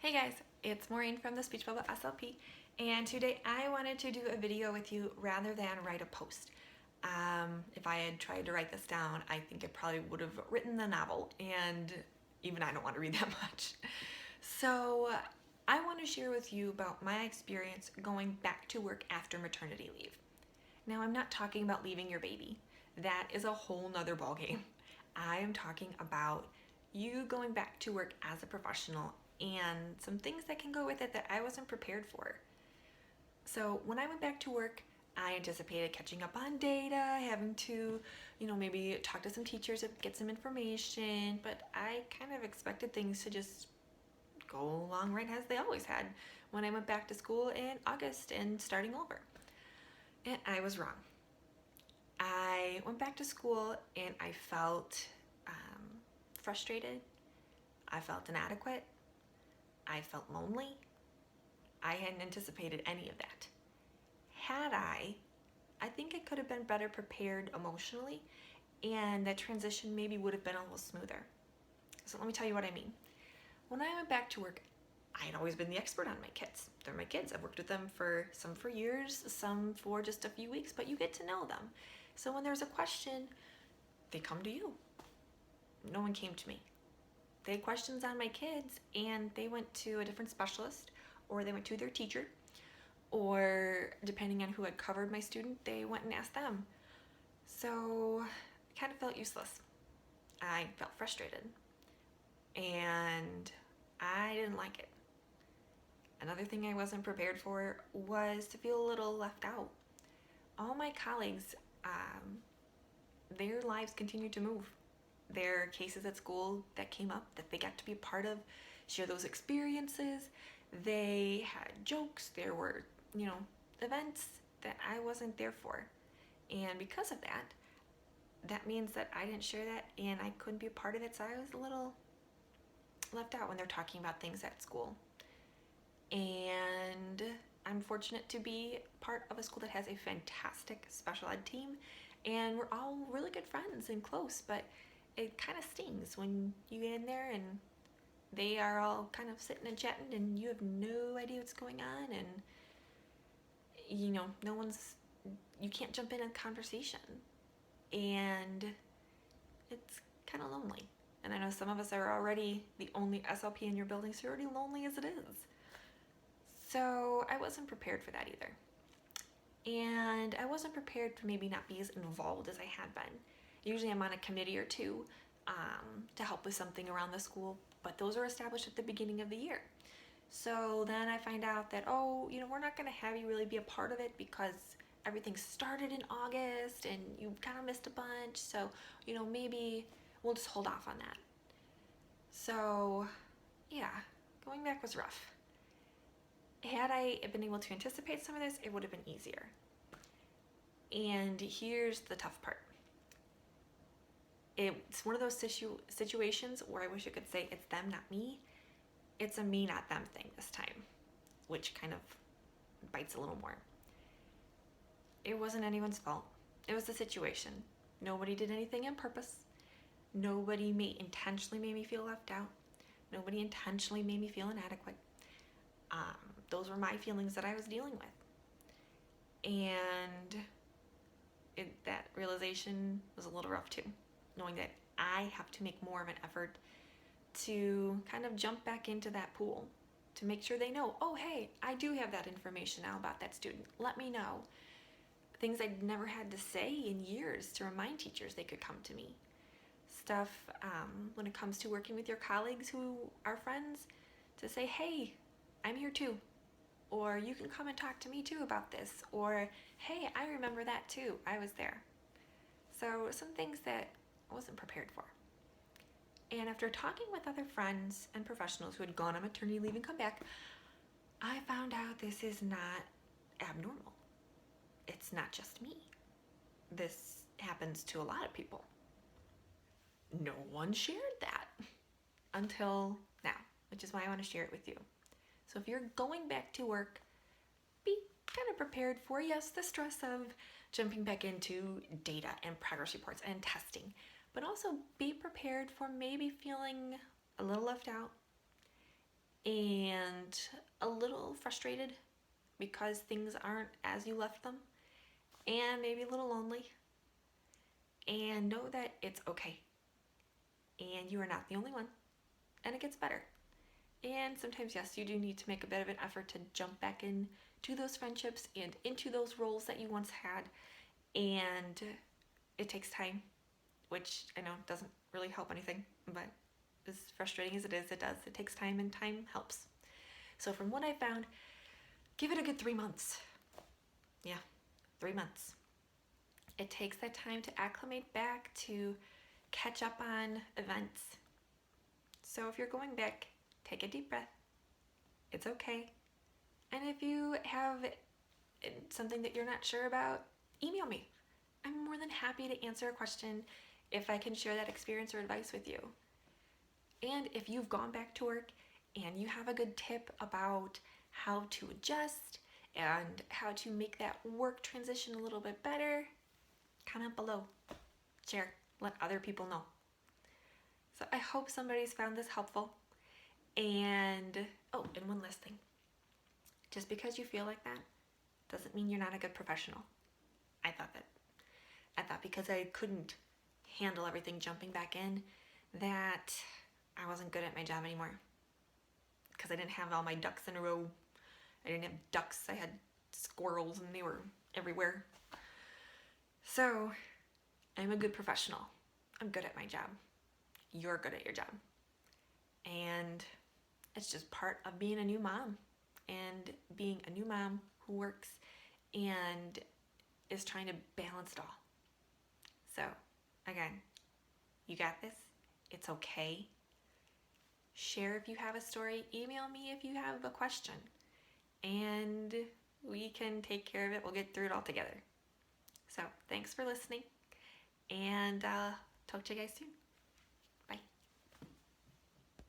Hey guys, it's Maureen from the Speech Bubble SLP, and today I wanted to do a video with you rather than write a post. If I had tried to write this down, I think I probably would have written the novel, and even I don't want to read that much. So I want to share with you about my experience going back to work after maternity leave. Now, I'm not talking about leaving your baby. That is a whole nother ballgame. I am talking about you going back to work as a professional and some things that can go with it that I wasn't prepared for. So when I went back to work, I anticipated catching up on data, having to, maybe talk to some teachers and get some information, but I kind of expected things to just go along right as they always had when I went back to school in August and starting over. And I was wrong. I went back to school and I felt frustrated. I felt inadequate. I felt lonely. I hadn't anticipated any of that. Had I think I could have been better prepared emotionally, and that transition maybe would have been a little smoother. So let me tell you what I mean. When I went back to work, I had always been the expert on my kids. They're my kids. I've worked with them for some for years, some for just a few weeks, but you get to know them. So when there's a question, they come to you. No one came to me. They had questions on my kids and they went to a different specialist, or they went to their teacher, or depending on who had covered my student, they went and asked them. So I kind of felt useless. I felt frustrated and I didn't like it. Another thing I wasn't prepared for was to feel a little left out. All my colleagues, their lives continued to move. There are cases at school that came up that they got to be a part of, share those experiences. They had jokes. There were, events that I wasn't there for. And because of that, that means that I didn't share that and I couldn't be a part of it. So I was a little left out when they're talking about things at school. And I'm fortunate to be part of a school that has a fantastic special ed team. And we're all really good friends and close, but it kind of stings when you get in there and they are all kind of sitting and chatting and you have no idea what's going on, and you can't jump in a conversation, and it's kind of lonely. And I know some of us are already the only SLP in your building, so you're already lonely as it is. So I wasn't prepared for that either. And I wasn't prepared to maybe not be as involved as I had been. Usually I'm on a committee or two to help with something around the school, but those are established at the beginning of the year. So then I find out that, we're not going to have you really be a part of it because everything started in August and you kind of missed a bunch. So, maybe we'll just hold off on that. So, yeah, going back was rough. Had I been able to anticipate some of this, it would have been easier. And here's the tough part. It's one of those situations where I wish I could say it's them, not me. It's a me, not them thing this time, which kind of bites a little more. It wasn't anyone's fault. It was the situation. Nobody did anything on purpose. Nobody intentionally made me feel left out. Nobody intentionally made me feel inadequate. Those were my feelings that I was dealing with. And that realization was a little rough too, knowing that I have to make more of an effort to kind of jump back into that pool, to make sure they know, oh, hey, I do have that information now about that student. Let me know. Things I'd never had to say in years to remind teachers they could come to me. Stuff when it comes to working with your colleagues who are friends, to say, hey, I'm here too. Or you can come and talk to me too about this. Or, hey, I remember that too. I was there. So some things that I wasn't prepared for. And after talking with other friends and professionals who had gone on maternity leave and come back, I found out this is not abnormal. It's not just me. This happens to a lot of people. No one shared that until now, which is why I want to share it with you. So if you're going back to work, be kind of prepared for, yes, the stress of jumping back into data and progress reports and testing, but also be prepared for maybe feeling a little left out and a little frustrated because things aren't as you left them, and maybe a little lonely. And know that it's okay. And you are not the only one. And it gets better. And sometimes, yes, you do need to make a bit of an effort to jump back into those friendships and into those roles that you once had. And it takes time, which I know doesn't really help anything, but as frustrating as it is, it does. It takes time, and time helps. So from what I found, give it a good 3 months. Yeah, 3 months. It takes that time to acclimate back, to catch up on events. So if you're going back, take a deep breath. It's okay. And if you have something that you're not sure about, email me. I'm more than happy to answer a question if I can share that experience or advice with you. And if you've gone back to work and you have a good tip about how to adjust and how to make that work transition a little bit better, comment below. Share. Let other people know. So I hope somebody's found this helpful. And, oh, and one last thing. Just because you feel like that doesn't mean you're not a good professional. I thought because I couldn't handle everything jumping back in, that I wasn't good at my job anymore. Because I didn't have all my ducks in a row. I didn't have ducks, I had squirrels, and they were everywhere. So, I'm a good professional. I'm good at my job. You're good at your job. And it's just part of being a new mom. And being a new mom who works and is trying to balance it all. So, again, you got this. It's okay. Share if you have a story. Email me if you have a question. And we can take care of it. We'll get through it all together. So, thanks for listening. And talk to you guys soon.